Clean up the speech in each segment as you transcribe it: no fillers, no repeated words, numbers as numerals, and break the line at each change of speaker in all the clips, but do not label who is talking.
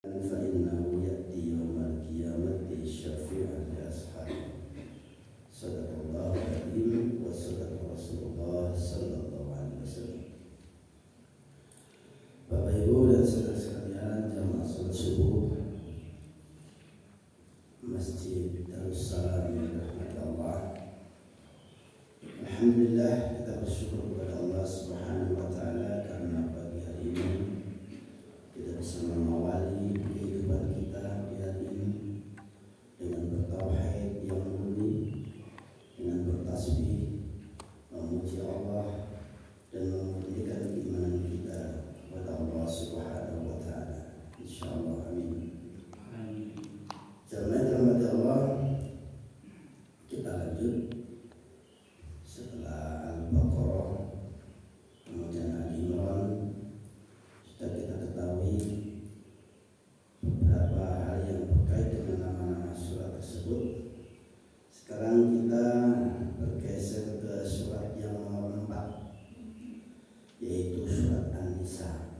فإنه يأتي يوم القيامة شفيعا لأصحابه. صدق الله العظيم وصدق رسول الله صلى الله عليه wasallam. Bapak Ibu dan saudara sekalian, jamaah salat subuh Masjid Darussalam yang dirahmati Allah. Alhamdulillah, kita bersyukur kepada Allah Subhanahu wa taala karena pagi hari ini kita bisa mengawali kehidupan kita di hari ini dengan bertauhid yang murni, dengan bertasbih, memuji Allah dan memurnikan keimanan kita kepada Allah Subhanahu wa taala. Insyaallah, amin. Jamaah rahmat Allah, kita lanjut setelah Al-Baqarah, kemudian Al-Imran. Sudah kita ketahui beberapa hal yang berkait dengan nama-nama surat tersebut. Sekarang kita bergeser ke surat yang nomor 4, yaitu surat An-Nisa.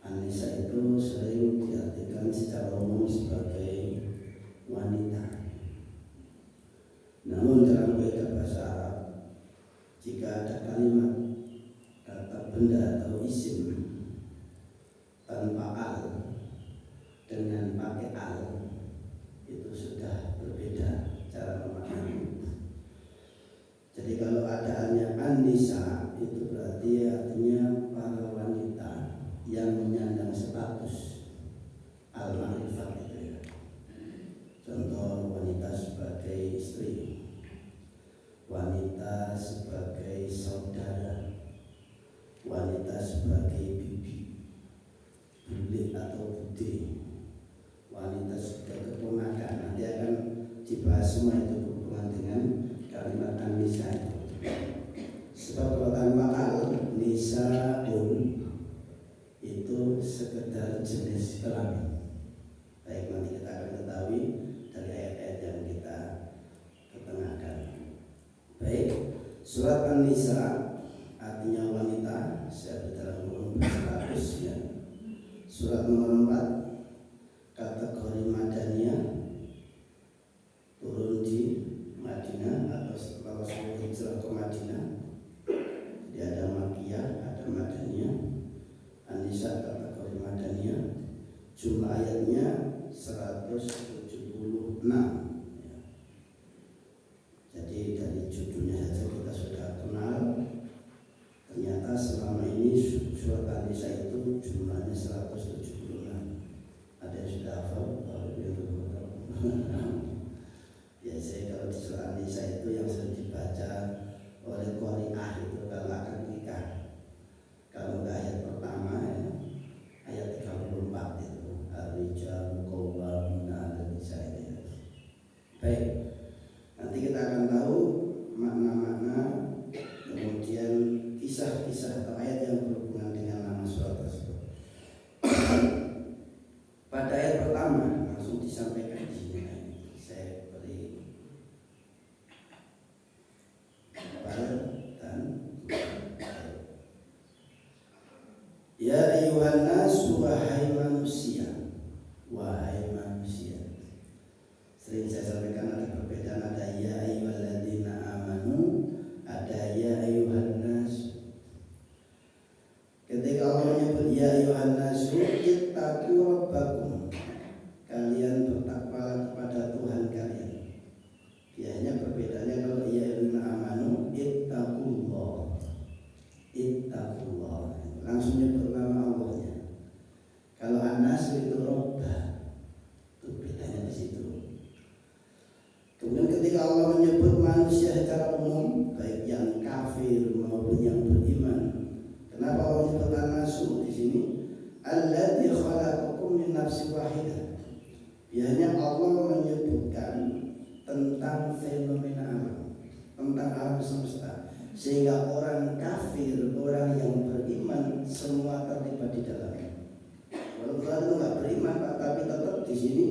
An-Nisa itu sering diartikan secara umum sebagai wanita. Namun dalam kaidah bahasa Arab, jika ada kalimat, kata benda atau isim tanpa al dengan pakai al, itu sudah berbeda cara memaknainya. Jadi kalau adaannya An-Nisa, itu berarti artinya para wanita yang menyandang status al-ma'rifat itu ya. Contoh, wanita sebagai istri, wanita sebagai saudara, wanita sebagai bibi, bule atau bude, wanita sebagai keponakan. Nanti akan dibahas semua itu berhubungan dengan kalimat An-Nisa itu. Sebab kalau tanpa al, nisaun itu sekedar jenis kelamin. Baik, nanti kita akan ketahui dari ayat-ayat yang kita ketengahkan. Baik, surat An-Nisa artinya wanita, saya dalam kurung berstatus ya. Surat nomor 4, kategori Madaniyah, turun di Madinah atau setelah Rasulullah hijrah ke Madinah. Jadi ada Makkiyah, ada Madaniyah. An-Nisa kategori Madaniyah, jumlah ayatnya 176 ya. Jadi dari judulnya saja kita sudah kenal. Ternyata selama ini surat An-Nisa itu jumlahnya 176. Ada yang sudah hafal? Biasanya kalau di surat An-Nisa itu yang sering dibaca oleh qari'ah itu kalau akan nikah. Kalau enggak ayat pertama ya, ayat 34 itu Ar-Rijal Qawwamuna 'alan Nisa'i. Baik, nanti kita akan tahu makna-makna, kemudian kisah-kisah atau ayat yang berhubungan dengan nama surat tersebut. Pada ayat pertama langsung disampaikan di sini. Saya beri dan ya ayuhan nas, wahai manusia, wahai manusia. Sering saya sampaikan ada perbedaan, ada ya ayyuhalladzina amanu, ada ya ayuhan nas. Ketika Allah menyebut ya ayuhan nas, ittaqu rabbakum, kalian bertakwalah kepada Tuhan kalian. Biasanya perbedaannya kalau ya ayyuhalladzina amanu, ittaqullah, ittaqullah, langsung nyebut nama Allahnya. Kalau an-nas itu robba, itu bedanya di situ. Kemudian ketika Allah menyebut manusia secara umum, baik yang kafir maupun yang beriman, kenapa Allah menyebut an-nas di sini? Alladzi khalaqakum min nafsin wahidah. Biasanya Allah menyebutkan tentang fenomena alam, tentang alam semesta, sehingga orang kafir, orang yang beriman semua terlibat di dalamnya. Walaupun itu nggak beriman Pak, tapi tetap di sini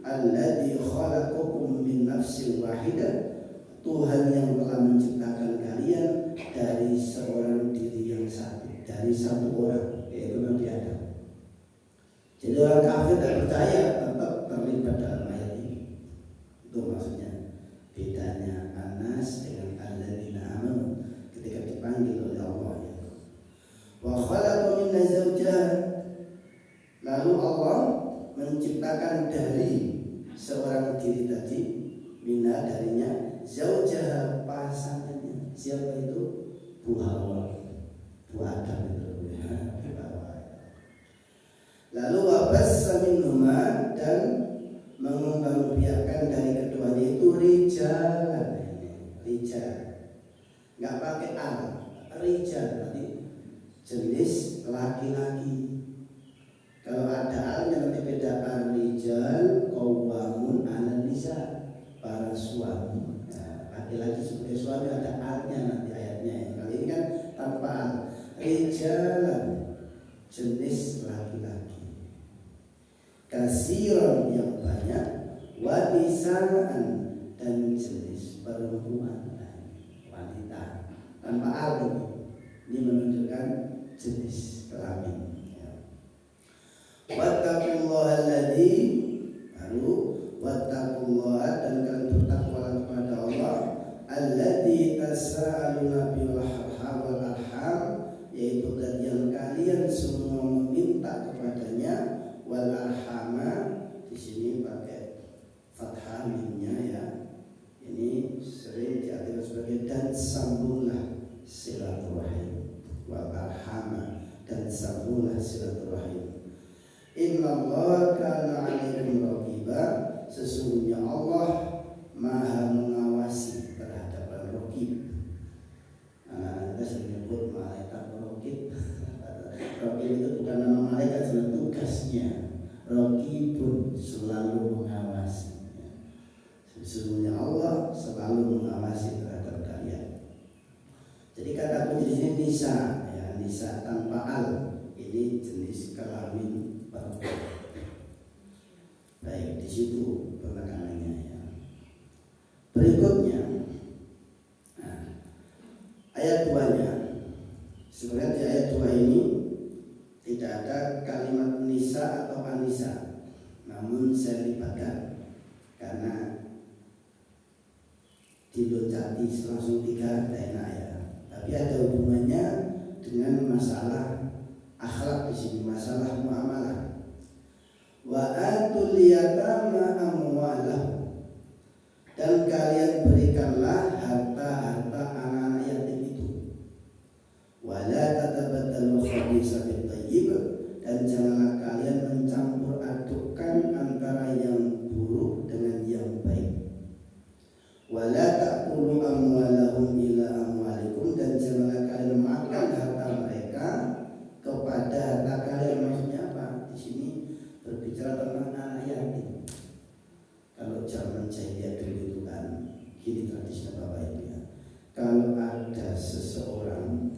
alladzi khalaqakum min nafsin wahidah, Tuhan yang telah menciptakan kalian dari seorang diri yang satu, dari satu orang, yaitu Nabi Adam. Jadi orang kafir tidak percaya tetap terlibat dalam ayat ini. Itu maksudnya. Bedanya Anas dengan alladzina amanu ketika dipanggil oleh Allah. Wa khalaqa minna zawjaha, lalu Allah menciptakan dari seorang diri tadi, minna darinya, zawjaha pasangannya. Siapa itu? Bu Hawa, Bu Adam itu. Lalu wabassa minhuma, dan mengembangbiakkan dari keduanya itu rijalan, rijal, nggak pakai al, rijal tadi jenis laki-laki. Kalau ada alnya nanti beda. Ar-rijal qawwamun 'alan nisa, para suami. Nah, laki-laki sebagai suami ada alnya nanti ayatnya. Kali ini kan tanpa al. Rijalan jenis laki-laki, kasiran yang banyak, wanisaan dan jenis perempuan, wanita. Tanpa al ini menunjukkan jenis kelamin. Wattaqullaha alladzi, lalu wattaqullaha, dan kalian bertakwalah kepada Allah, alladzi tasaaluna bil arham, yaitu dan yang kalian semua meminta kepadanya, wal arhama di sini pakai fathah mimnya ya. Ini sering diartikan sebagai dan sambunglah silaturahim, wal arhama, dan sambunglah silaturahim. Innallaha kana 'alaikum raqiba, sesungguhnya Allah Maha mengawasi terhadap raqib. Kita sering menyebut malaikat raqib. Raqib itu bukan nama malaikat, sebenarnya tugasnya. Raqibun, selalu mengawasi. Sesungguhnya Allah selalu mengawasi terhadap kalian. Jadi kata kunci di sini nisa, ya, nisa tanpa al. Ini jenis kelamin perempuan. Baik, di situ penekanannya ya. Berikutnya, nah, ayat 2-nya. Sebenarnya di ayat 2 ini tidak ada kalimat nisa atau anisa, namun saya libatkan karena diloncati langsung 3 enak ya. Tapi ada hubungannya dengan masalah akhlak di sini, masalah muamalah. Wa atul yatama amwalahum, dan kalian berikanlah harta-harta anak-anak yatim itu. Wala tatabaddalu khabisa bil thayyib, dan janganlah kalian mencampur adukkan antara yang buruk dengan yang baik. Wala ta'kulu amwalahum ila amwalikum, dan janganlah kalian makan harta mereka kepada harta kalian. Maksudnya apa? Di sini berbicara tentang anak yatim. Kalau zaman jahiliyah dulu itu kan gini tradisinya Bapak Ibu ya. Kalau ada seseorang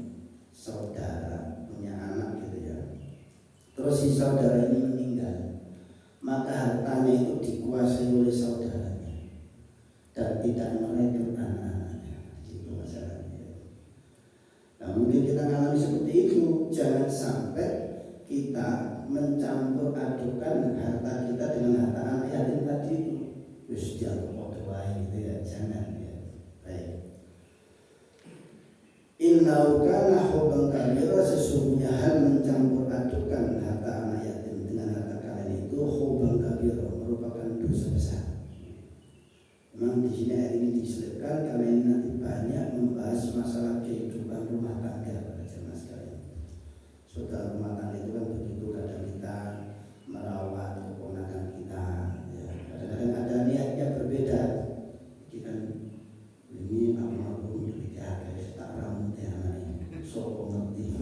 saudara punya anak gitu ya, terus si saudara ini meninggal, maka hartanya itu dikuasai oleh saudaranya dan tidak merekrut anak-anaknya. Itu masalahnya. Nah, mungkin kita alami seperti itu. Jangan sampai kita mencampur adukan harta kita dengan harta anak yatim tadi itu. Terus dianggap doa gitu ya, jangan ya. Baik. Innahu kana hubban kabira, sesungguhnya hal mencampur adukan harta anak yatim dengan harta kalian itu hubban kabira, merupakan dosa besar. Memang di sini ayat ini diselipkan karena ini nanti banyak membahas masalah kehidupan rumah tangga pada jemaah sekalian. Saudara rumah tangga itu kan begitu, kadang kita merawat keponakan kita, ya. Kadang-kadang ada niatnya berbeda. Kita ini almarhum dijaga, tak rambut ya anaknya, sok pengerti.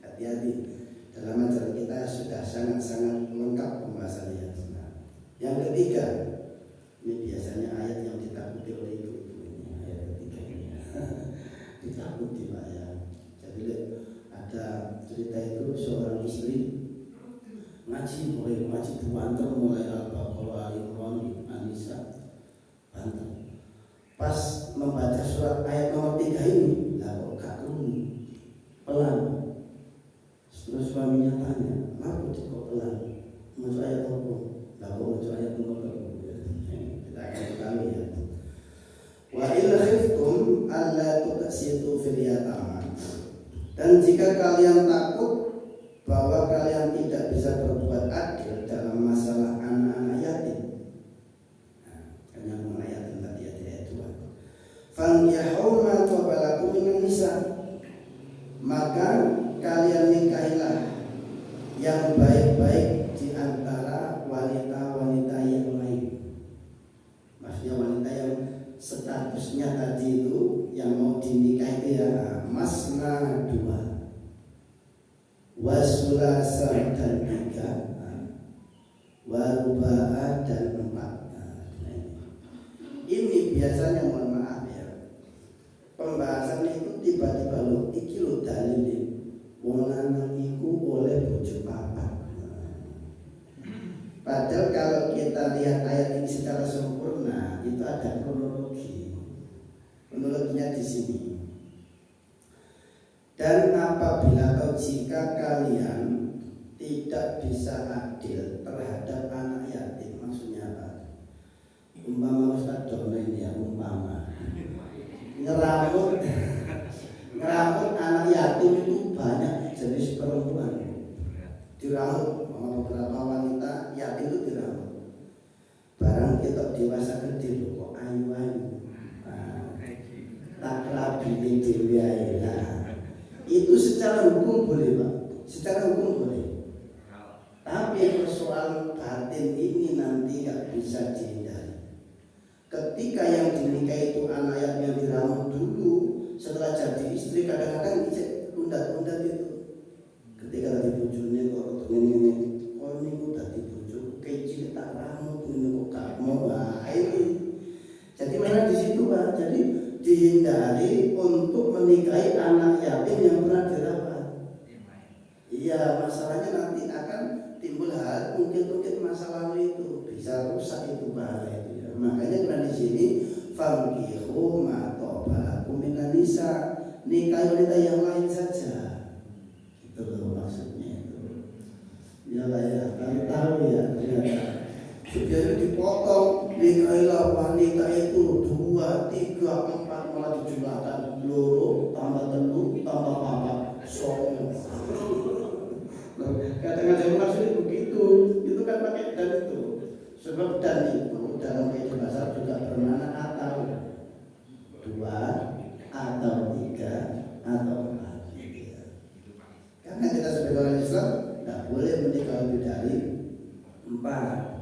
Hati-hati, dalam acara kita sudah sangat-sangat lengkap pembahasannya. Yang ketiga, ini biasanya ayat yang ditakuti oleh ibu-ibu ini, ayat ketiga ini. Ditakuti Pak ya. Jadi ada cerita itu seorang istri mulai ngaji Banten, mulai Al-Baqarah, Al-Imran, An-Nisa, Banten. Pas membaca surat ayat nomor 3 ini, lah kok gak pelan. Terus suaminya tanya, "Kenapa cukup pelan. Masuk ayat apa? Lah kok masuk ayat apa? Kita akan tahu ya. Wa in khiftum alla tuqsitu fil yatama. Dan jika kalian takut bahwa kalian tidak bisa berbuat adil dalam masalah anak-anak yatim. Hanya mengenai yatim tadi ayat 2. Fankihu ma qabalakum minan nisa. Maka kalian nikahilah yang baik-baik di antara wanita-wanita yang lain. Maksudnya wanita yang statusnya tadi itu yang mau dinikahi itu ya masna 2, wasulasa dan 3, waruba'a dan 4. Ini biasanya mohon maaf ya, pembahasan itu tiba-tiba lo iki lo dalil wong lanang iku oleh bojo papat. Padahal kalau kita lihat ayat ini secara sempurna itu ada kronologi. Kronologinya di sini. Dan apabila atau jika kalian tidak bisa adil terhadap anak yatim, maksudnya apa? Umpama Ustaz Domen ya, umpama ngeramut anak yatim itu banyak jenis perempuan diramut sama beberapa wanita yatim itu diramut. Barang kita dewasa gede kok ayu-ayu, tak rabi dewi lah. Itu secara hukum boleh Pak, secara hukum boleh. Tapi persoalan batin ini nanti nggak bisa dihindari. Ketika yang dinikahi itu anak yang diramut dulu, setelah jadi istri kadang-kadang undat-undat itu. Ketika tadi bujurnya kok ini, oh ini udah dibujuk, kecil tak ramut ini kok kamu, wah ini. Jadi mana di situ Pak? Jadi dihindari untuk menikahi anak yatim yang pernah dirawat. Iya, masalahnya nanti akan timbul hal mungkin masa lalu itu bisa rusak itu bahaya itu. Makanya kan di sini fankihu ma qabalakum minan nisa, nikah wanita yang lain saja. Itu loh maksudnya itu. Ya lah ya, kalian tahu ya ternyata. Sudah dipotong nikahilah wanita itu 2, 3, 4 malah dijumlahkan 2 tambah 3 tambah 4 songo. Kadang-kadang maksudnya begitu, itu kan pakai dan itu. Sebab dan itu dalam bahasa juga bermakna atau 2 atau 3 atau 4. Karena kita sebagai orang Islam tidak boleh menikah lebih dari 4.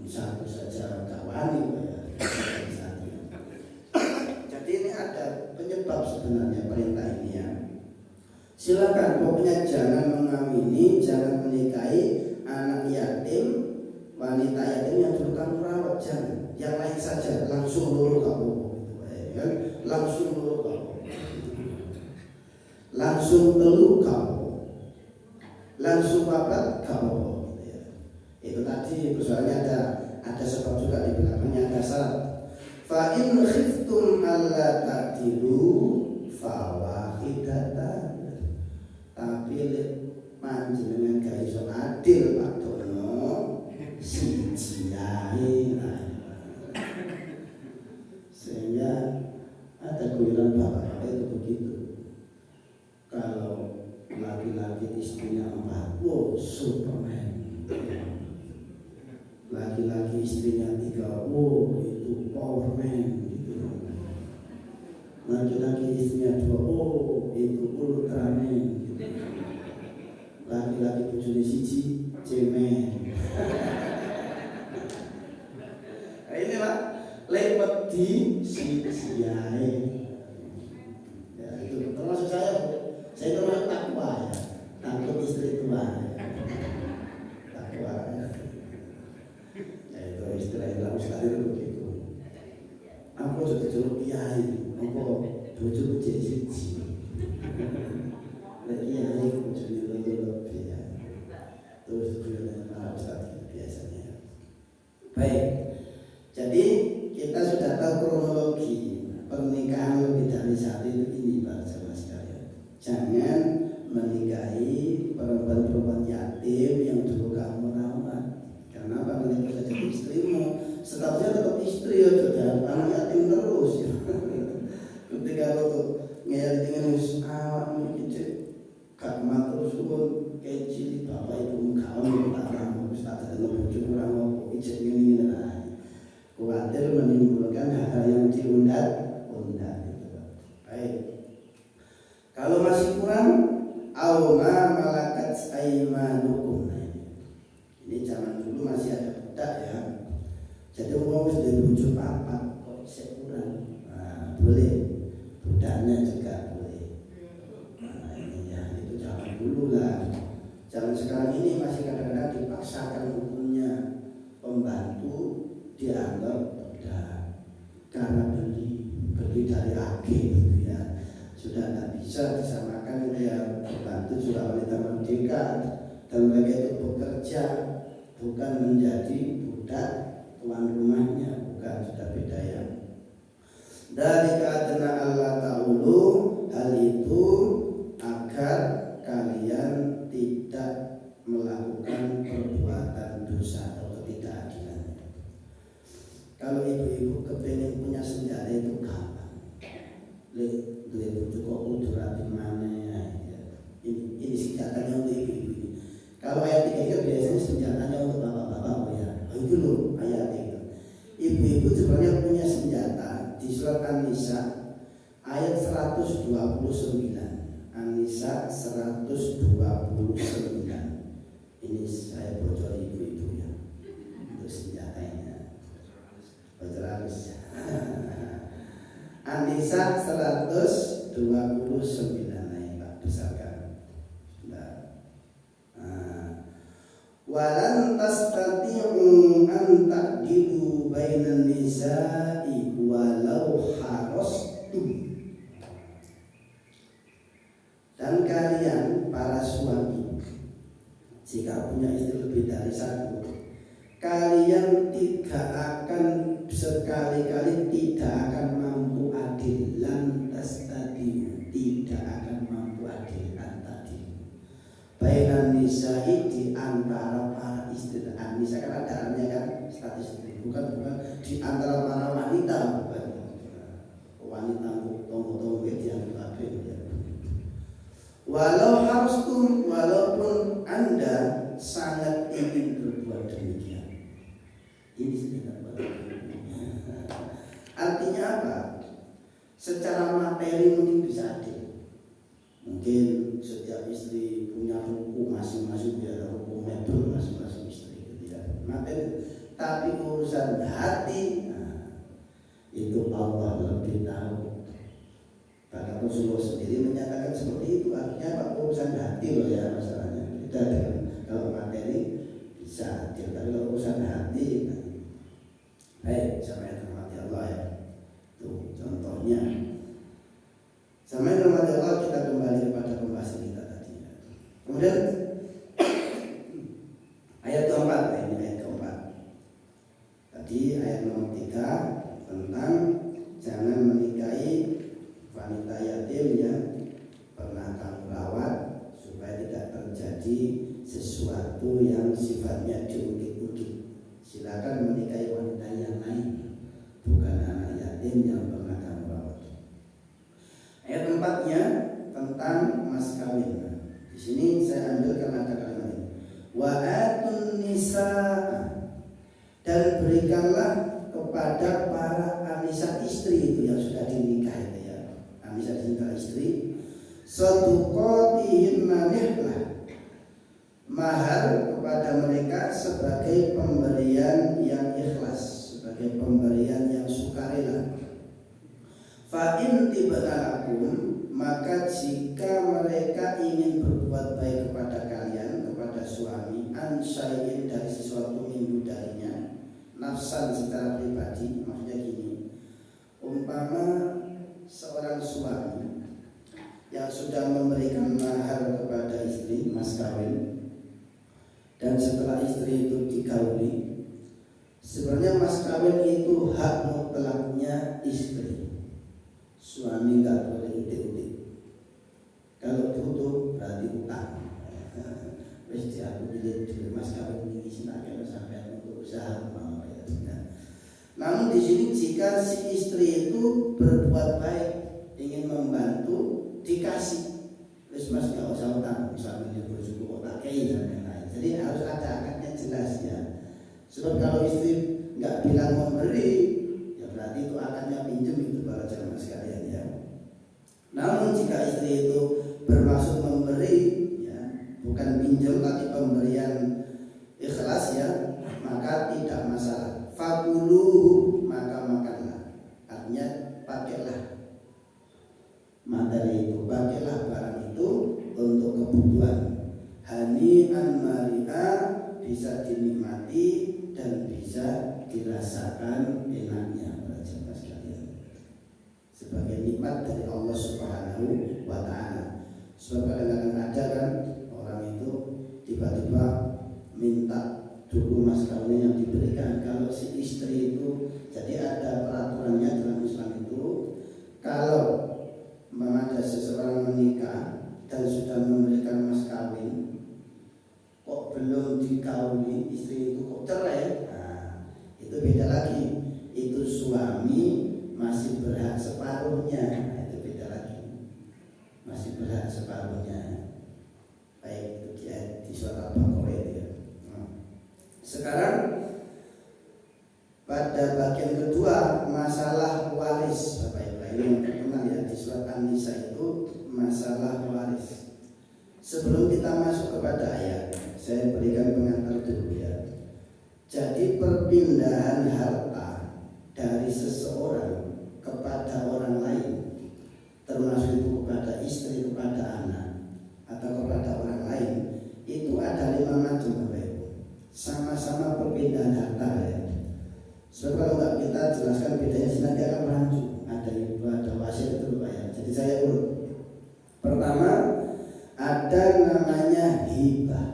Satu saja tak wani ya. Jadi ini ada penyebab sebenarnya perintah ini ya. Silakan pokoknya jangan mengawini, jangan menikahi anak yatim, wanita yatim yang dulu kamu rawat, jangan. Yang lain saja langsung lulu kamu, ya, langsung lulu kamu, langsung telu kamu, langsung babat kamu. Ya. Itu tadi persoalannya ada sebab juga di belakangnya ada syarat. Fa in khiftum alla ta'dilu fawahidatan. Tapi panjenengan gak iso adil Pak Dono siji ae. Sehingga ada guyuran bapak itu begitu. Kalau laki-laki istrinya 4, wow Superman. Laki-laki istrinya 3, wow itu Power Man gitu. Laki-laki istrinya 2, oh itu Ultraman gitu. Laki-laki bojone siji cemen. Nah ini Pak, lewat di siji ae. Ya itu termasuk saya termasuk takwa ya. Takut istri tua ya. Takwa ya. Ya itu istilah Islam sekali itu begitu. Aku sudah jeruk kiai, aku bojoku siji. Lagi kiai bojone lebih ya. Terus juga para ustaz biasanya. Baik. Jadi kita sudah tahu kronologi pernikahan lebih dari satu itu ini Pak sama sekalian. Jangan menikahi perempuan-perempuan yatim yang dulu kamu rawat. Karena apa? Nanti bisa jadi istrimu, statusnya tetap istri ya, jangan anak yatim terus ya. Ketika lo ngeyel dengan awak mikir gak matur suwun kecil bapak ibu kawan tak ramu tak ada bojo kurang ngopo ijek ngene nah. Kuwatir menimbulkan hal-hal yang diundat-undat gitu. Baik. Kalau masih kurang auma malakat aimanukum. Ini zaman dulu masih ada budak ya. Jadi mau sudah bojo papat kok kurang. Nah, boleh. Budaknya juga boleh. Nah, ini ya itu zaman dulu lah. Zaman sekarang ini masih kadang-kadang dipaksakan hukumnya pembantu dianggap budak karena beli dari agen gitu ya. Sudah tidak bisa disamakan itu ya, pembantu sudah wanita merdeka dan mereka itu bekerja bukan menjadi budak tuan rumahnya, bukan, sudah beda ya. Dari adna Allah ta'ulu, hal itu agar kalian tidak melakukan perbuatan dosa atau ketidakadilan. Kalau ibu-ibu kepengen punya senjata itu gampang. Dua bojo kok kudu rapi mana ya. Ini senjatanya untuk ibu-ibu ini. Kalau ayat 3 itu biasanya senjatanya untuk bapak-bapak ya. Itu loh ayat itu. Ibu-ibu sebenarnya punya senjata. Di surat An-Nisa ayat 129. An-Nisa 129. Ini saya bocor ibu-ibu ya. Untuk senjatanya. Bocor halus. An-Nisa 129 ayat Pak besarkan. Walan tastati'u an ta'dilu bainan nisa'i walau harastum. Dan kalian para suami jika punya istri lebih dari satu, kalian tidak akan sekali-kali tidak akan mampu adil. Lantas tadi tidak akan mampu adil tadi. Bainan nisa'i di antara para istri. Nisa kan ada artinya kan statistik, bukan di antara para wanita, bukan wanita tonggo-tonggo yang kabeh ya. Walau harustum, walaupun Anda sangat ingin berbuat demikian. Ini sebenarnya artinya apa? Secara materi mungkin bisa adil. Mungkin setiap istri punya ruku masing-masing, dia ada ruku mebel masing-masing istri itu tidak materi. Tapi urusan hati, itu Allah lebih tahu. Bahkan Rasulullah sendiri menyatakan seperti itu. Artinya apa? Urusan hati loh ya masalahnya. Tidak dengan kalau materi bisa adil, tapi kalau urusan hati baik, sama yang dirahmati Allah ya. Tuh contohnya. Sama yang dirahmati Allah, kita kembali kepada pembahasan kita tadi. Kemudian ayat keempat, ini ayat keempat. Tadi ayat nomor 3 tentang jangan menikahi wanita yatim yang pernah kamu rawat supaya tidak terjadi sesuatu yang sifatnya diungkit-ungkit. Silakan menikahi wanita yang lain, bukan anak yatim yang pernah kamu rawat. Ayat 4-nya tentang mas kawin. Di sini saya ambil karena ada kalimat ini. Wa atun nisa, dan berikanlah kepada para anisa istri itu yang sudah dinikahi ya. Anisa dinikahi istri, saduqatihinna nihlah, mahar kepada mereka sebagai pemberian yang ikhlas, sebagai pemberian yang sukarela. Fa in tibalakum, maka jika mereka ingin berbuat baik kepada kalian, kepada suami, ansyain dari sesuatu minggu darinya, nafsan secara pribadi, maksudnya gini, umpama seorang suami yang sudah memberikan mahar kepada istri, mas kawin, dan setelah istri itu dikawini, sebenarnya mas kawin itu hak mutlaknya istri. Suami nggak boleh udik-udik. Kalau butuh berarti mas kawin ini sinaknya sampai untuk usaha mau ya. Namun di sini jika si istri itu berbuat baik, ingin membantu, dikasih, terus mas nggak usah utang, misalnya bersyukur kok tak kei dan lain-lain. Jadi harus ada akadnya jelas ya. Sebab kalau istri nggak bilang memberi, ya berarti itu akadnya pinjam itu para jamaah sekalian ya. Namun jika istri itu bermaksud memberi, ya, bukan pinjam tapi pemberian ikhlas ya, maka tidak masalah. Fakuluhu, maka makanlah. Artinya pakailah materi itu, pakailah barang itu untuk kebutuhan. Hani'an mari'a, bisa dinikmati dan bisa dirasakan enaknya para jemaah sekalian. Sebagai nikmat dari Allah Subhanahu wa Ta'ala. Sebab kadang-kadang ada kan orang itu tiba-tiba minta dulu mas kawin yang diberikan. Kalau si istri itu, jadi ada peraturannya dalam Islam itu, kalau ada seseorang menikah dan sudah memberikan mas kawin, kok belum dikawini, istri itu kok cerai, nah itu beda lagi. Itu suami masih berhak separuhnya, nah, itu beda lagi, masih berhak separuhnya. Baik itu di surat Al-Baqarah itu ya. Sekarang pada bagian kedua, masalah waris. Bapak Ibu yang terkenal ya di surat An-Nisa itu masalah waris. Sebelum kita masuk kepada ayat, saya berikan pengantar dulu ya. Jadi perpindahan harta dari seseorang kepada orang lain, termasuk itu kepada istri, kepada anak, atau kepada orang lain, itu ada 5 macam Bapak Ibu. Sama-sama perpindahan harta ya. Sebab kalau nggak kita jelaskan bedanya sih nanti akan rancu. Ada ibu, ada wasiat itu Pak ya. Jadi saya urut. Pertama ada namanya hibah.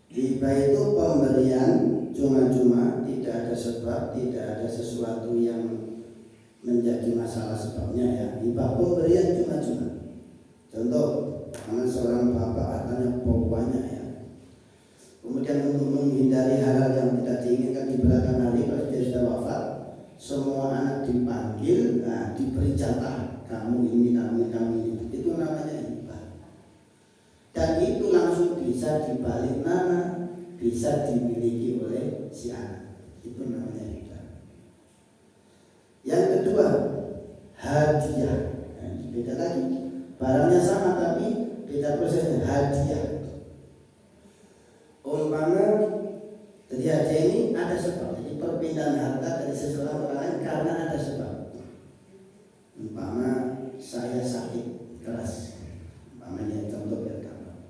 Hibah itu pemberian cuma-cuma, tidak ada sebab, tidak ada sesuatu yang menjadi masalah sebabnya ya. Hibah pemberian cuma-cuma. Contoh, karena seorang bapak hartanya banyak ya. Kemudian untuk menghindari hal-hal yang tidak diinginkan di belakang hari, kalau dia sudah wafat, semua anak dipanggil, nah, diberi jatah, kamu ini, kamu ini. Itu namanya hibah. Dan itu langsung bisa dibalik nama, bisa dimiliki oleh si anak. Itu namanya hibah. Yang kedua, hadiah. Nah, beda lagi. Barangnya sama tapi beda prosesnya, hadiah. Umpama jadi hadiah ini ada sebab. Jadi perpindahan harta dari seseorang orang lain karena ada sebab. Umpama saya sakit keras, umpamanya contoh biar gampang.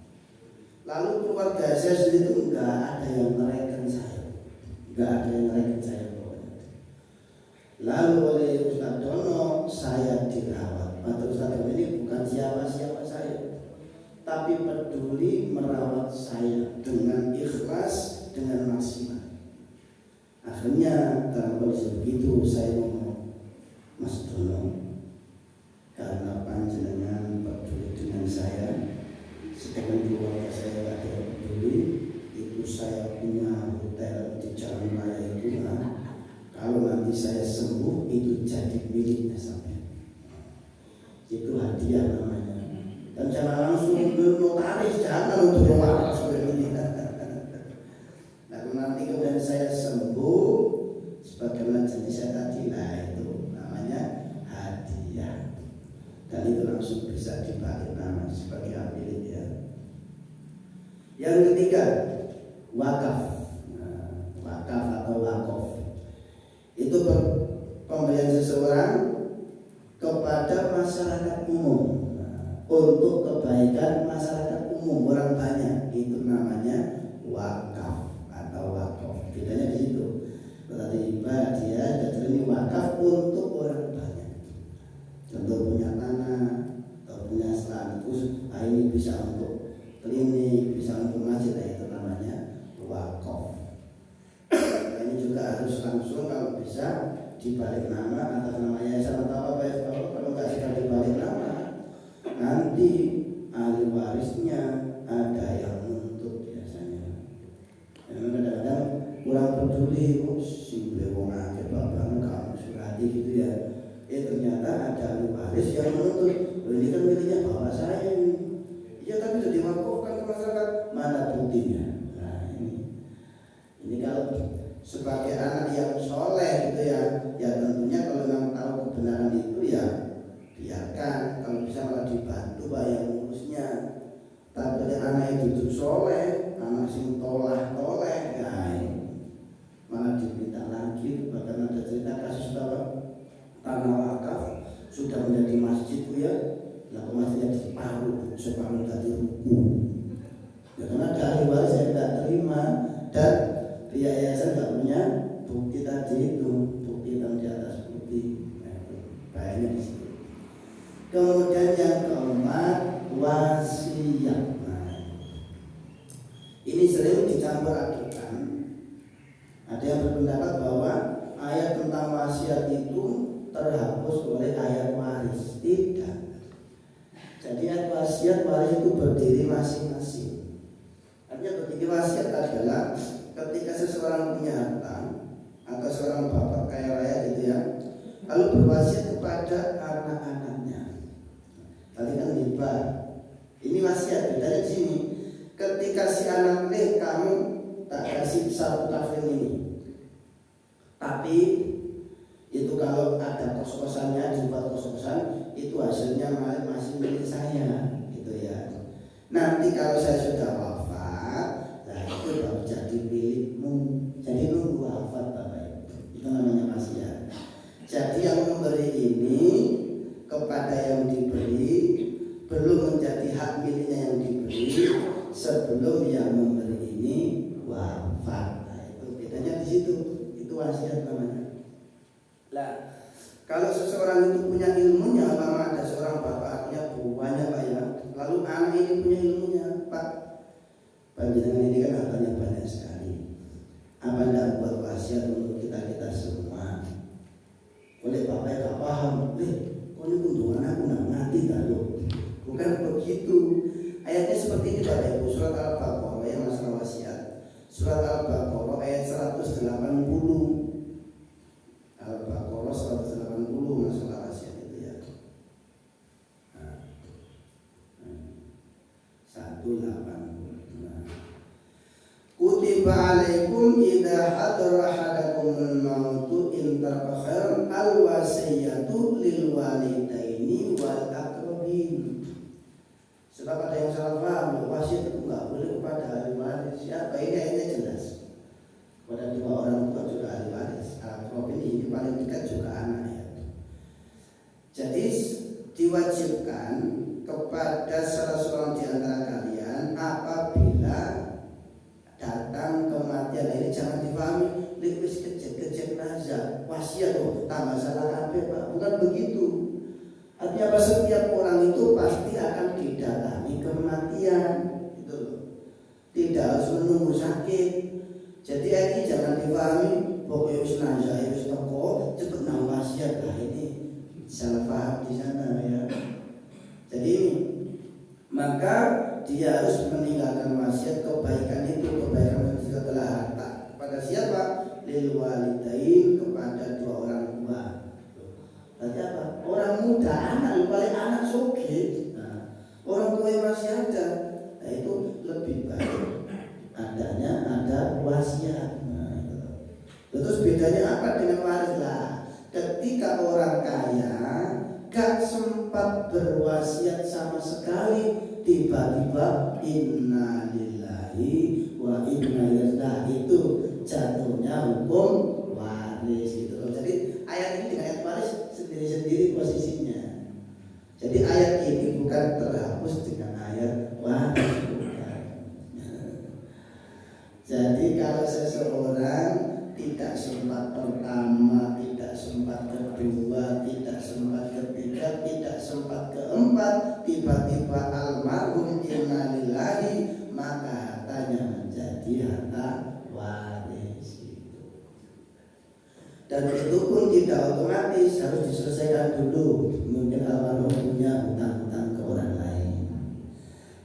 Lalu keluarga saya sendiri itu enggak ada yang mereken saya, enggak ada yang mereken saya pokoknya. Lalu oleh Ustaz Dono saya dirawat. Padahal Ustaz Dono ini bukan siapa-siapa saya, tapi peduli merawat saya dengan ikhlas, dengan maksimal. Akhirnya dalam kondisi begitu saya ngomong, Mas Dono, karena panjenengan peduli dengan saya, sedangkan keluarga saya tidak ada yang peduli, itu saya punya hotel di Jalan Raya itu. Nah, kalau nanti saya sembuh itu jadi miliknya sampai. Itu hadiah namanya. Dan jangan langsung notaris, jangan untuk notaris seperti ini. Nah, nanti kemudian saya sembuh, sebagaimana janji saya tadi, nah itu namanya hadiah. Dan itu langsung bisa dibalik nama sebagai abilit ya. Yang ketiga, wakaf. Nah, wakaf atau wakof itu pemberian seseorang kepada masyarakat umum. Untuk kebaikan masyarakat umum, orang banyak, itu namanya wakaf atau wakof. Bedanya di situ. Berarti dia jadi wakaf untuk orang banyak. Contoh punya tanah atau punya lahan khusus, ini bisa untuk klinik, bisa untuk masjid, itu namanya wakaf. Ini juga harus langsung kalau bisa dibalik nama atas nama yayasan atau apa ya. Kalau nggak sudah dibalik nama, nanti ahli warisnya ada yang nuntut biasanya. peduli, si wong akeh bapak kamu surati gitu ya. Ternyata ada ahli waris yang menuntut, ini kan miliknya bapak saya ini. Ya tapi sudah diwakafkan ke masyarakat, mana buktinya? Nah ini kalau sebagai anak yang soleh gitu ya, ya tentunya kalau memang tahu kebenaran itu ya biarkan, kalau bisa malah dibantu pak yang ngurusnya. Tapi anak itu tuh soleh, anak sing toleh, nah malah diminta lagi. Bahkan ada cerita kasus bahwa tanah wakaf sudah menjadi masjid ya, lalu masjidnya separuh dari ruku. Ya karena ada ahli waris yang tidak terima dan pihak yayasan tidak punya bukti tadi itu, bukti yang di atas bukti. Bahayanya di situ. Kemudian yang keempat, wasiat. Nah, ini sering dicampur adukan. Ada yang berpendapat bahwa ayat tentang wasiat itu terhapus oleh ayat waris. Tidak. Jadi ayat wasiat waris itu berdiri masing-masing. Artinya berdiri wasiat adalah ketika seseorang punya harta atau seorang bapak kaya raya gitu ya, lalu berwasiat kepada anak-anaknya. Tadi kan riba. Ini wasiat, bedanya di sini. Ketika si anak kamu tak kasih satu kafling ini, tapi itu kalau ada kos-kosannya, dibuat kos-kosan, itu hasilnya masih milik saya, gitu ya. Nanti kalau saya sudah wafat, nah itu baru jadi milikmu. Jadi nunggu wafat bapak itu namanya wasiat. Jadi yang memberi ini kepada yang diberi belum menjadi hak miliknya yang diberi sebelum yang memberi ini wafat. Nah, itu bedanya di situ. Itu wasiat namanya. Lah, kalau seseorang itu punya ilmunya, lama ada seorang bapaknya banyak pak ya, lalu anak ini punya ilmunya, pak, panjenengan ini kan hartanya banyak sekali. Apa anda buat wasiat untuk kita semua? Oleh bapak gak paham, kok ini kunjungan aku nggak ngerti tadi. Bukan begitu. Ayatnya seperti ini Bapak Ibu, surat Al-Baqarah yang masalah wasiat. Surat Al-Baqarah ayat 180. Al-Baqarah 180 masalah wasiat itu ya. 180. Kutiba alaikum idza hadara ahadakumul mautu in taraka khairan al-wasiyatu lil walidaini wal aqrabin. Sebab ada yang salah paham, wasiat itu enggak boleh kepada ahli waris. Siapa ini ayatnya jelas. Pada dua orang tua juga ahli waris. Aqrabin ini paling dekat juga anak ya. Jadi diwajibkan kepada salah seorang di antara kalian apabila datang kematian, ini jangan dipahami lipis kecil aja wasiat tambah salah kabeh Pak, bukan begitu. Artinya apa? Setiap orang itu pasti akan didatangi kematian gitu loh. Tidak harus menunggu sakit. Jadi ini jangan dipahami pokoknya wis nazar wis teko cepet nang wasiat. Nah ini salah paham di sana ya. Jadi maka dia harus meninggalkan wasiat kebaikan itu, kebaikan itu adalah harta. Kepada siapa? Lil walidain, kepada dua orang tua. Berarti apa? Orang muda, anak, paling anak soge. Nah, orang tua yang masih ada, nah itu lebih baik adanya ada wasiat. Nah, itu. Terus bedanya apa dengan waris lah? Ketika orang kaya gak sempat berwasiat sama sekali, tiba-tiba inna lillahi wa inna ilaihi, itu jatuhnya hukum waris gitu loh. Jadi ayat ini dengan ayat waris sendiri-sendiri posisinya. Jadi ayat ini bukan terhapus dengan ayat waris, bukan. Jadi kalau seseorang tidak sempat pertama, tidak sempat kedua, tidak sempat ketiga, tidak sempat keempat, tiba-tiba almarhum innalillahi, maka hartanya menjadi harta waris itu. Dan itu pun tidak otomatis, harus diselesaikan dulu. Mungkin almarhum punya hutang-hutang ke orang lain,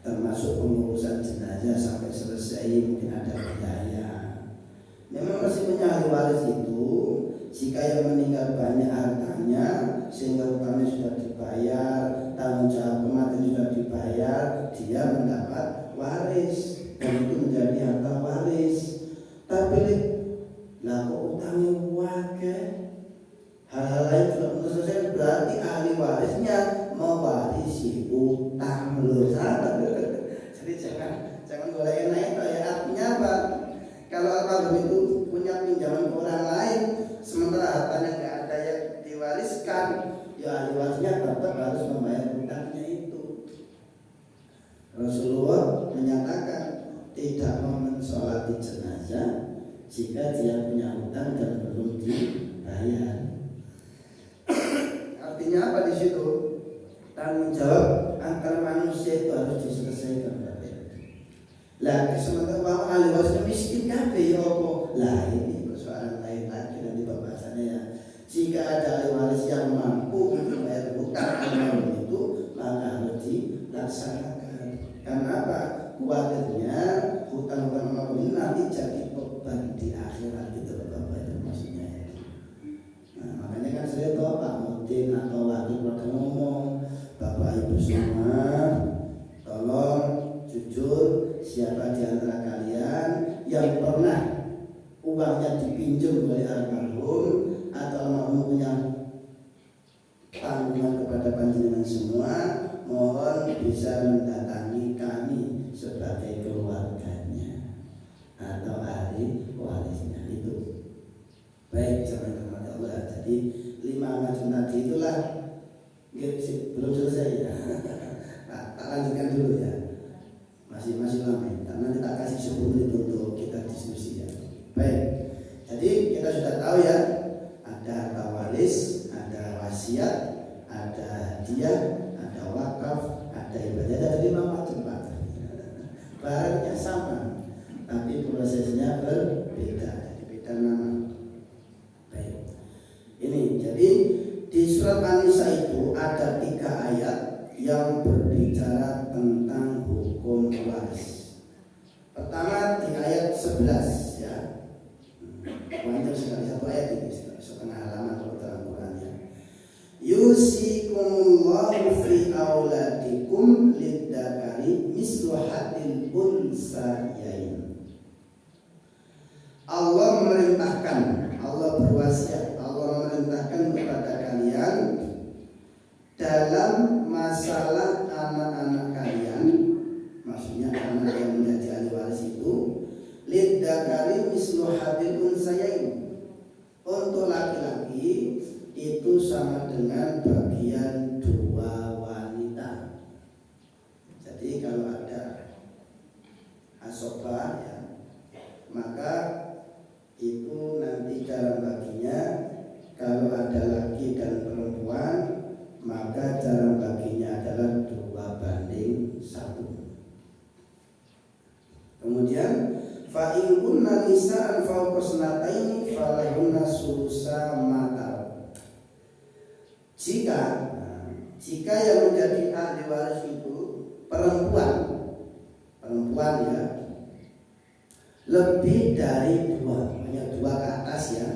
termasuk pengurusan jenazah sampai selesai, mungkin ada biaya. Memang masih Jika yang meninggal banyak hartanya sehingga hutangnya sudah dibayar, tanggung jawab kematian sudah dibayar, dia mendapat waris dan itu menjadi harta waris. Tapi lah kok utangnya wakil, hal-hal lain juga belum selesai, berarti ahli warisnya mewarisi utang loh. Jadi jangan boleh enak itu ya. Artinya apa? Kalau almarhum itu punya pinjaman ke orang lain, sementara hartanya nggak ada yang diwariskan, ya ahli warisnya tetap harus membayar utangnya itu. Rasulullah menyatakan tidak mau mensolati jenazah jika dia punya hutang dan belum dibayar. Artinya apa di situ? Tanggung jawab antar manusia itu harus diselesaikan. Lah sementara bahwa ahli warisnya miskin kan ya apa? Lah ini persoalan lain lagi nanti pembahasannya ya. Jika ada ahli waris yang mampu membayar hutang almarhum itu, maka harus dilaksanakan. Karena apa? Khawatirnya hutang-hutang almarhum ini nanti jadi beban di akhirat gitu Bapak, itu maksudnya. Nah, makanya kan saya tahu Pak Mudin atau wakil pada ngomong, Bapak Ibu semua, tolong jujur, siapa di antara kalian yang pernah uangnya dipinjam oleh almarhum atau almarhum punya tanggungan kepada panjenengan semua, mohon bisa mendatangi kami sebagai keluarganya atau ahli warisnya itu. Baik, sahabat Allah. Jadi 5 macam tadi itulah belum selesai ya. Nah, tak lanjutkan dulu ya. Masih lama ya. Karena kita kasih 10 menit untuk kita diskusi ya. Baik. Jadi kita sudah tahu ya, ada harta waris, ada wasiat, ada hadiah, ada wakaf, ada ibadah, ada 5 macam Pak. Barangnya sama, tapi prosesnya berbeda, jadi beda nama. Baik. Ini jadi di surat An-Nisa itu ada 3 ayat yang berbicara tentang hukum waris. Pertama di ayat 11 ya. Panjang sekali satu ayat ini, setengah halaman kalau dalam Quran ya. Yusikumullahu fi auladikum lidzakari mislu hadil unsayain. Allah memerintahkan, Allah berwasiat, Allah memerintahkan kepada kalian dalam masalah anak-anak kalian, maksudnya anak yang menjadi ahli waris itu, lidzakari mislu hadil unsayain. Untuk laki-laki itu sama dengan bagian 2 wanita. Jadi kalau ada asobah ya, maka itu nanti cara baginya, kalau ada laki dan perempuan maka cara baginya adalah 2:1. Kemudian fa in kunna nisa'an fawqa sanataini falahunna sulusa mata. Jika yang menjadi ahli waris itu perempuan ya, lebih dari 2, hanya 2 ke atas ya,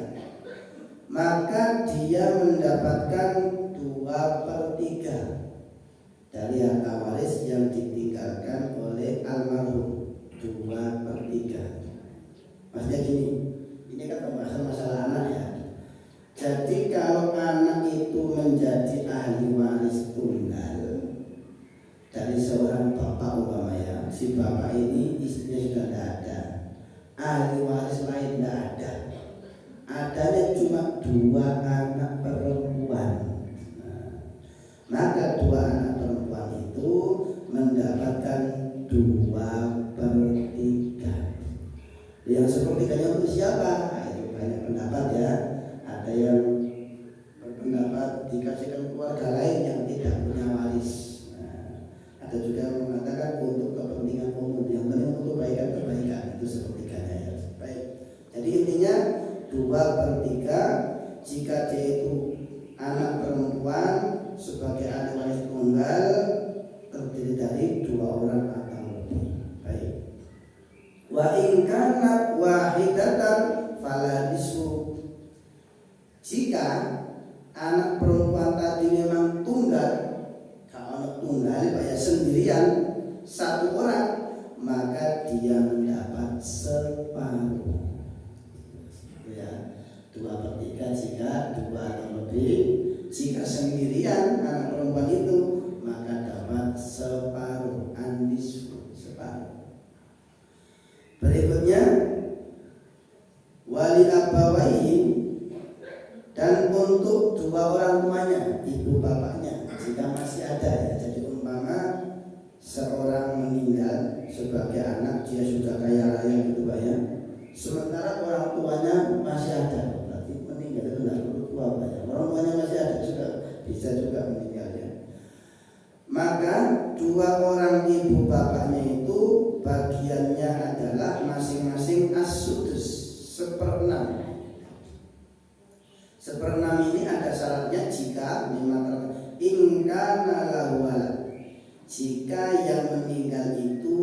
maka dia mendapatkan 2/3 dari harta waris yang ditinggalkan oleh almarhum. 2/3. Maksudnya gini, ini kan pembahasan masalah anak ya. Jadi kalau anak itu menjadi ahli waris tunggal dari seorang bapak umpamanya, si bapak ini istrinya sudah tidak ada, ahli waris lain tidak ada, adanya cuma 2 anak perempuan. Maka 2 anak perempuan itu mendapatkan 2/3. Yang sepertiganya untuk siapa? Nah, itu banyak pendapat ya. Ada yang berpendapat dikasihkan keluarga lain yang tidak punya waris. Nah, ada juga yang mengatakan untuk kepentingan umum, yang penting untuk kebaikan itu sepertiganya ya. Baik. Jadi intinya 2/3 jika dia itu anak perempuan sebagai ahli waris tunggal terdiri dari 2 orang atau lebih. Baik. Wa in kanat wahidatan fala nisfu. wali abawaihi, dan untuk dua orang tuanya, ibu bapaknya jika masih ada ya. Jadi umpama seorang meninggal sebagai anak, dia sudah kaya raya gitu Pak ya, sementara orang tuanya masih ada, berarti meninggal itu tidak perlu tua Pak ya. Orang tuanya masih ada juga bisa juga meninggal ya. Maka dua orang ibu bapaknya itu bagiannya adalah masing-masing as-sudus, seperenam. Seperenam ini ada syaratnya jika memang ingkana lahu walad, jika yang meninggal itu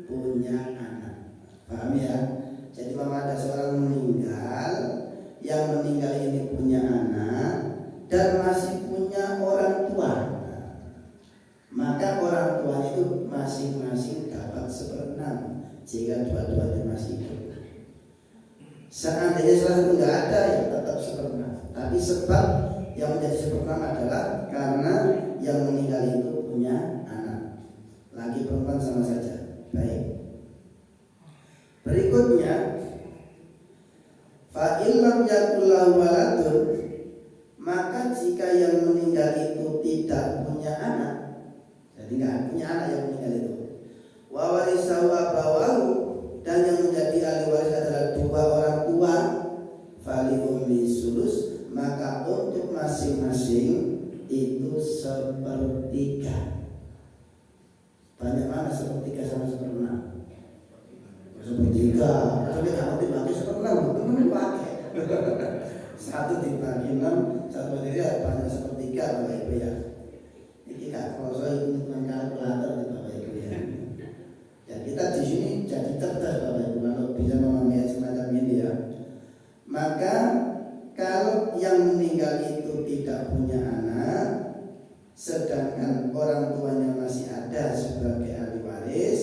punya anak. Paham ya? Jadi kalau ada seorang meninggal, yang meninggal ini punya anak dan masih punya orang tua, maka orang tuanya itu masing-masing dapat seperenam jika dua-duanya masih hidup. Seandainya salah satu nggak ada ya tetap seperenam. Tapi sebab yang menjadi seperenam adalah karena yang meninggal itu punya anak, laki perempuan sama saja. Baik. Berikutnya, fa illam yakul lahu waladun, maka jika yang meninggal itu tidak punya anak, jadi nggak punya anak yang meninggal itu, wa warisahu abawahu, dan yang menjadi ahli waris adalah dua orang tua, fali ummi sulus, maka untuk masing-masing itu sepertiga. Banyak mana sepertiga sama seperenam? Sepertiga, tapi kalau dibagi seperenam, teman pakai. Satu dibagi 6, satu dibagi banyak sepertiga Bapak Ibu ya. Ini kalau saya hitungan kalkulator di Bapak Ibu ya. Ya kita di sini jadi cerdas Bapak Ibu kalau bisa memahami semacam ini ya. Maka kalau yang meninggal itu tidak punya anak, sedangkan orang tuanya masih ada sebagai ahli waris,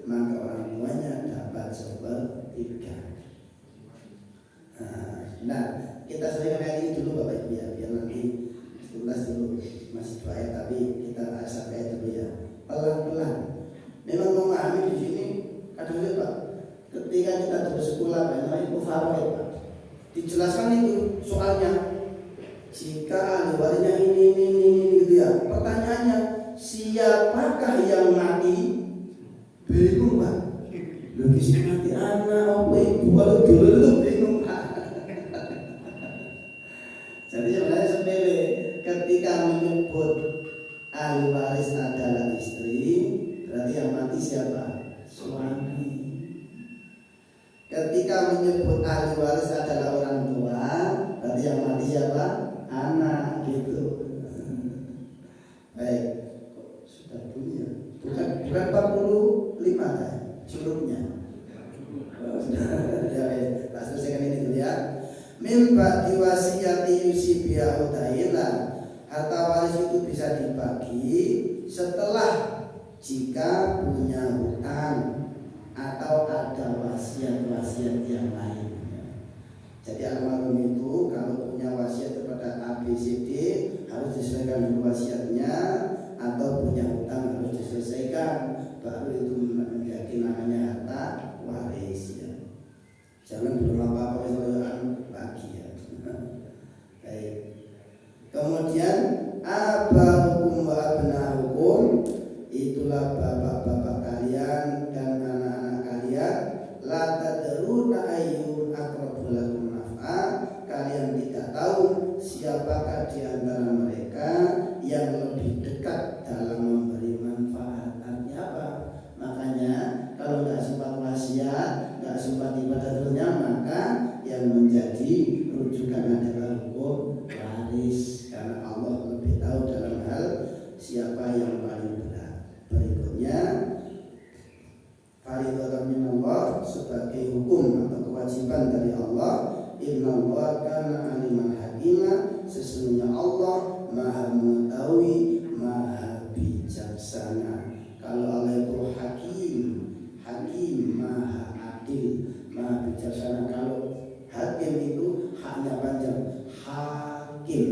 maka orang tuanya dapat sepertiga. Nah, kita sering kayak ini dulu Bapak Ibu ya, biar nanti tuntas dulu, masih 2 ayat tapi kita asal kayak dulu ya, pelan-pelan. Memang memahami di sini kadang-kadang Pak, ketika kita bersekolah memang itu favorit Pak, dijelaskan itu soalnya. Jika ahli warisnya ini gitu ya, pertanyaannya siapakah yang mati? Bingung Pak. Logis mati anak, apa ibu, kalau dulu itu bingung Pak. Jadi sebenarnya sepele, ketika menyebut ahli waris adalah istri, berarti yang mati siapa? Suami. Ketika menyebut ahli waris adalah orang tua, berarti yang mati siapa? Anak, gitu. Baik, sudah punya. Bukan 45 kan? Curugnya. Ya, tak selesaikan ini dulu ya. Mimba diwasiyati yusibia utaila, harta waris itu bisa dibagi setelah jika punya hutang atau ada wasiat-wasiat yang lainnya. Jadi almarhum itu kalau punya wasiat kepada A, B, C, D harus diselesaikan dulu wasiatnya, atau punya hutang harus diselesaikan, baru itu menjadi namanya harta waris ya. Jangan belum apa-apa keseluruhan bagi ya. Baik. Kemudian abahukum wa abnahukum, itulah bapak-bapak kalian dan anak-anak kalian. La tadruna ayyun aqrabu lakum naf'a, kalian tidak tahu siapakah di antara mereka yang lebih dekat dalam memberi manfaat. Artinya apa? Makanya kalau nggak sempat wasiat, nggak sempat ibadahnya, maka yang menjadi rujukan adalah hukum waris, karena Allah lebih tahu dalam hal siapa yang paling berat. Berikutnya, fardhu minallah, sebagai hukum atau kewajiban dari Allah. Innallaha kana aliman hakima, sesungguhnya Allah maha mengetahui, maha bijaksana. Kalau Allah itu hakim maha adil, maha bijaksana. Kalau hakim itu haknya panjang, hakim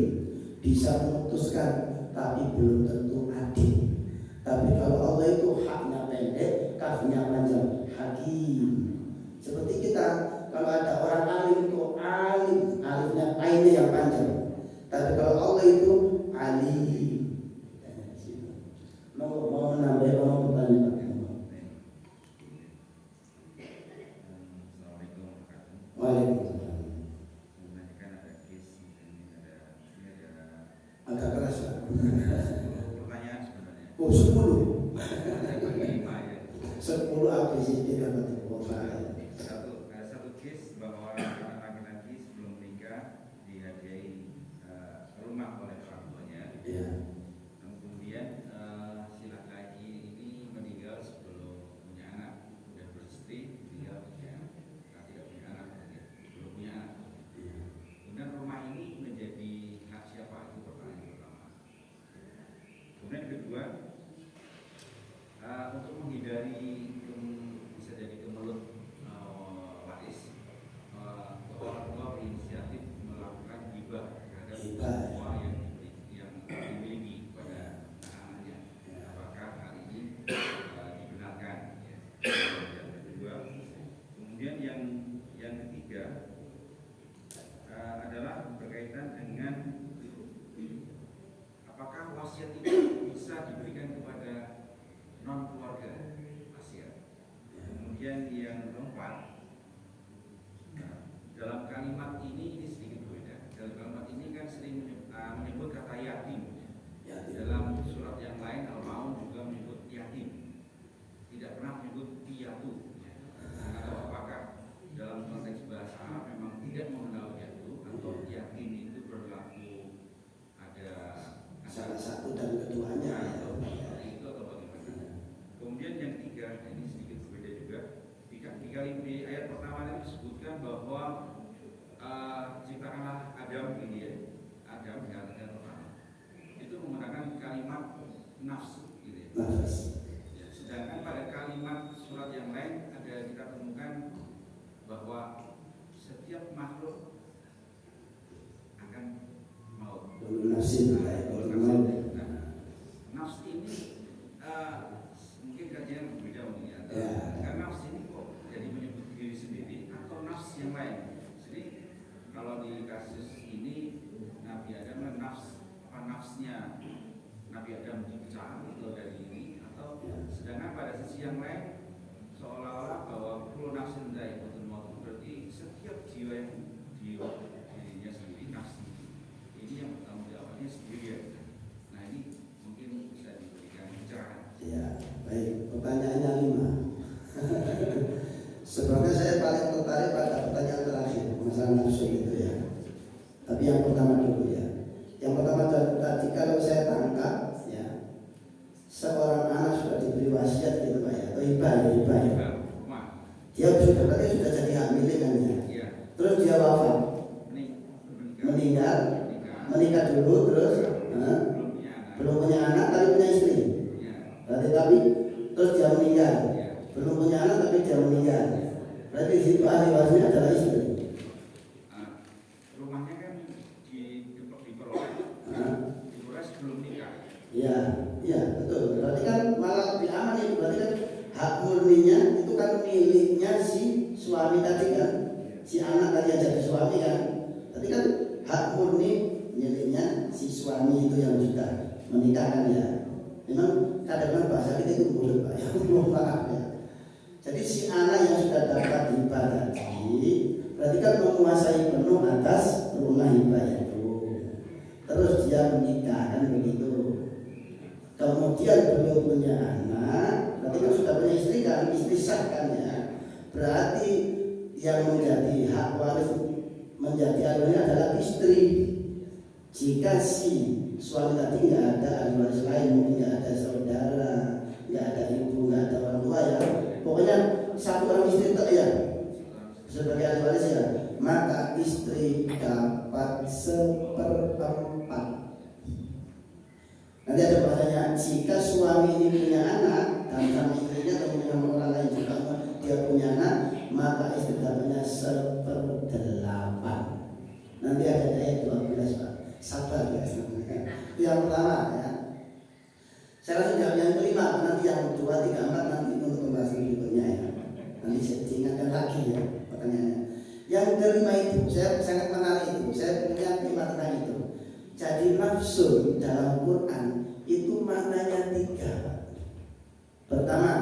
bisa memutuskan tapi belum tentu adil. Tapi kalau Allah itu haknya pendek, kafnya panjang, hakim. Seperti kita, kalau ada orang alim itu Waalaikumsalam.
Menanyakan ada case ini ada
Agak keras Pak.
pertanyaan sebenarnya.
Oh 10.
Saya bagi 5 ya.
10 ABCD dapat dikuasai.
Satu case bahwa anak laki-laki sebelum menikah dihadiahi rumah oleh orang tuanya.
Ya.
Kemudian si laki-laki ini meninggal sebelum punya anak, sudah beristri, tinggal tidak punya anak, belum punya anak. Kemudian rumah ini menjadi hak siapa? Itu pertanyaan pertama. Kemudian kedua, untuk menghindari bisa jadi kemelut waris, orang tua berinisiatif melakukan hibah terhadap semua yang dimiliki pada anak-anaknya. Apakah hal ini dibenarkan? Yang kedua, kemudian yang ketiga adalah berkaitan dengan apakah wasiat itu bisa diberikan kepada non keluarga wasiat. Kemudian yang keempat, dalam kalimat ini sedikit berbeda. Dalam kalimat ini kan sering menyebut kata yatim. Dalam surat yang lain Al-Maun juga menyebut yatim. Tidak pernah menyebut piatu. Apakah dalam konteks bahasa Arab memang tidak mengenal piatu atau yatim itu berlaku ada
Salah satu dan keduanya
atau itu atau bagaimana? Kemudian yang ketiga, ini sedikit berbeda juga. Di ayat pertama tadi disebutkan bahwa ciptakanlah Adam ini ya, Adam yang pertama itu menggunakan kalimat nafsu gitu ya. Ya, sedangkan pada kalimat surat yang lain ada kita temukan bahwa setiap makhluk akan maut. Nafs ini mungkin kajian berbeda mungkin ya. Karena nafs ini kok jadi menyebut diri sendiri atau nafs yang lain. Jadi kalau di kasus ini Nabi Adam nafsnya Nabi Adam dipecah atau dari ini atau sedangkan pada sisi yang lain seolah-olah bahwa kullu nafsin dha'iqatul maut berarti setiap jiwa yang dirinya sendiri nafs ini yang bertanggung jawabnya sendiri ya. Nah ini mungkin bisa diberikan pencerahan.
Ya, baik. Pertanyaannya 5. Sebenarnya saya paling tertarik pada pertanyaan terakhir masalah nafsu itu ya. Tapi yang pertama dulu ya. Yang pertama tadi kalau saya tangkap ya, seorang anak sudah diberi wasiat gitu Pak ya, atau hibah ya. Dia berarti sudah jadi hak milik kan ya. Terus dia wafat, meninggal, menikah dulu terus belum punya anak tapi punya istri. Berarti terus dia meninggal, belum punya anak tapi dia meninggal. Berarti di situ ahli warisnya adalah istri.
Rumahnya kan diperoleh sebelum nikah.
Iya betul. Berarti kan malah lebih aman itu. Berarti kan hak murninya itu kan miliknya si suami tadi kan, si anak tadi yang jadi suami kan. Tadi kan hak murni miliknya si suami itu yang sudah menikah kan ya. Memang kadang-kadang bahasa kita itu mulut Pak ya, maaf ya. Jadi si anak yang sudah dapat hibah tadi berarti kan menguasai penuh atas rumah hibah itu. Terus dia menikah kan begitu. Kemudian belum punya anak, berarti kan sudah punya istri kan, istri sah kan ya. Berarti yang menjadi hak waris menjadi alurnya adalah istri. Jika si suami tadi nggak ada ahli waris lain, mungkin nggak ada saudara, nggak ada ibu, nggak ada orang tua ya, pokoknya satu orang istri tak ya sebagai ahli waris ya, maka istri dapat 1/4. Nanti ada bahasanya, jika suami ini punya anak dan sama istrinya atau punya orang lain juga dia punya anak, maka istri dapatnya 1/8. Nanti ada ayat 12 Pak. Sabar ya. Itu yang pertama ya. Saya langsung jawab yang kelima, nanti yang 2, 3, 4 nanti untuk pembahasan berikutnya ya. Nanti saya ingatkan lagi ya pertanyaannya. Yang kelima itu saya sangat menarik itu. Saya punya 5 tentang itu. Jadi nafsu dalam Quran itu maknanya 3. Pertama,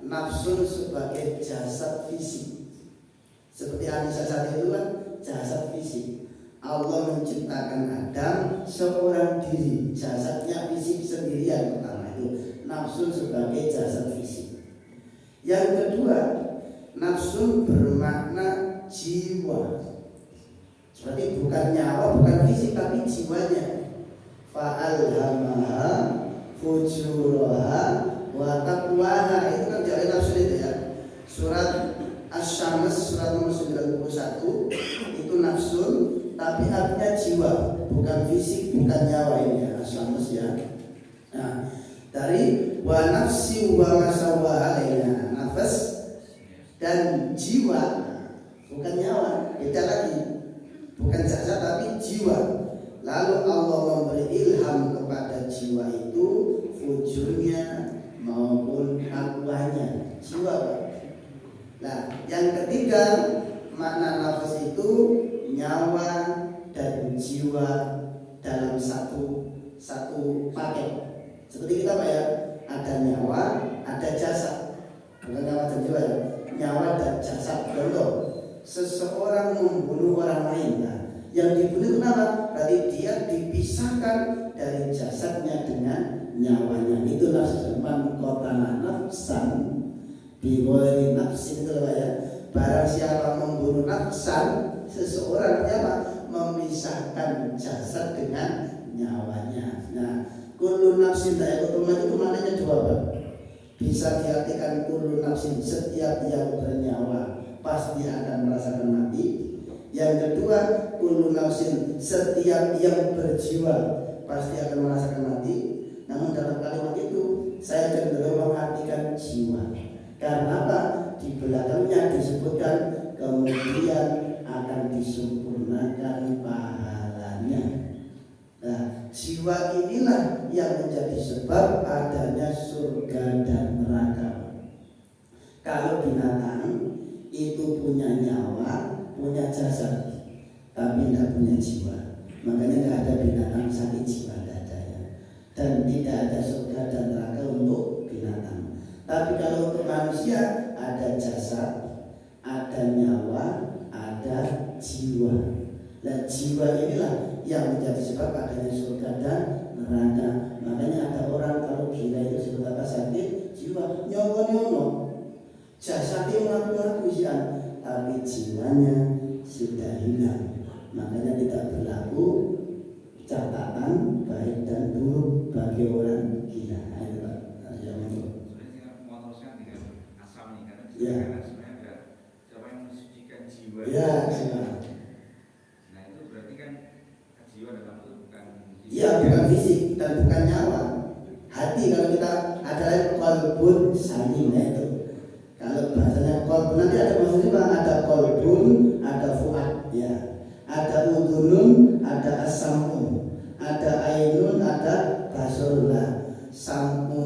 nafsu sebagai jasad fisik. Seperti Anissa saat itu kan jasad fisik. Allah menciptakan Adam seorang diri, jasadnya fisik sendirian. Pertama itu nafsu sebagai jasad fisik. Yang kedua, nafsu bermakna jiwa. Berarti bukan nyawa, bukan fisik, tapi jiwanya. Fa'alhamaha fujuraha wa taqwaha. Itu kan dari nafsu itu ya. Surat Asy-Syams surat nomor 91 itu nafsu, tapi artinya jiwa, bukan fisik, bukan nyawa ini ya, Asy-Syams ya. Nah, dari wa nafsi wa masawwaha lainnya, nafas dan jiwa, bukan nyawa, beda lagi. Bukan jasad tapi jiwa. Lalu Allah memberi ilham kepada jiwa itu fujurnya maupun takwanya, jiwa Pak. Nah, yang ketiga makna nafas itu nyawa dan jiwa dalam satu paket. Seperti kita Pak ya, ada nyawa, ada jasad. Bukan nyawa dan jiwa ya, nyawa dan jasad. Contoh, seseorang membunuh orang lain, nah, yang dibunuh kenapa? Berarti dia dipisahkan dari jasadnya dengan nyawanya. Itu nafsu. Man qatala nafsan bighairi nafsin, itu Pak ya. Barang siapa membunuh nafsan, seseorang apa? Memisahkan jasad dengan nyawanya. Nah, kullu nafsin dha'iqatul maut itu maknanya dua Pak. Bisa diartikan kullu nafsin, setiap yang bernyawa pasti akan merasakan mati. Yang kedua, kullu nafsin, setiap yang berjiwa pasti akan merasakan mati. Namun dalam kalimat itu saya cenderung mengartikan jiwa. Karena apa? Di belakangnya disebutkan kemudian akan disempurnakan pahalanya. Nah, jiwa inilah yang menjadi sebab adanya surga dan neraka. Kalau binatang itu punya nyawa, punya jasad, tapi tidak punya jiwa, makanya tidak ada binatang sakit jiwa, tidak ada ya. Dan tidak ada surga dan neraka untuk binatang. Tapi kalau untuk manusia ada jasad, ada nyawa, ada jiwa. Dan jiwa inilah yang menjadi sebab adanya surga dan neraka. Makanya ada orang kalau gila itu sebut apa? Sakit jiwa, nyawa, jasadnya mengaku usian, tapi jiwanya sudah hilang. Makanya tidak berlaku catatan baik dan buruk bagi orang gila. Ayo Pak, ya.
Sebenarnya siapa yang mensucikan jiwa?
Ya, jiwa.
Nah itu berarti kan jiwa dalam itu bukan fisik.
Iya, bukan fisik dan bukan nyawa. Hati kalau kita ada qalbun salim itu. Kalau bahasanya qalbun nanti ada maksudnya Pak, ada qalbun, ada fuad ya. Ada udhunun, ada as-sam'u, ada ainun, ada basorlah. Sam'u,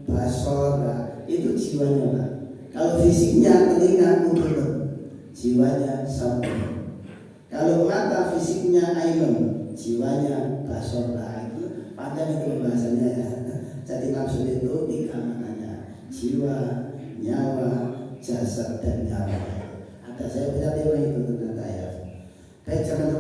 basorlah, itu jiwanya Pak. Kalau fisiknya telinga udhunun, jiwanya sam'u. Kalau mata fisiknya ainun, jiwanya basorlah. Itu panjang itu bahasanya ya. Jadi maksud itu tiga maknanya: jiwa, nyawa, jasad dan nyawa. Ada saya punya tema itu ternyata ya. Baik, jangan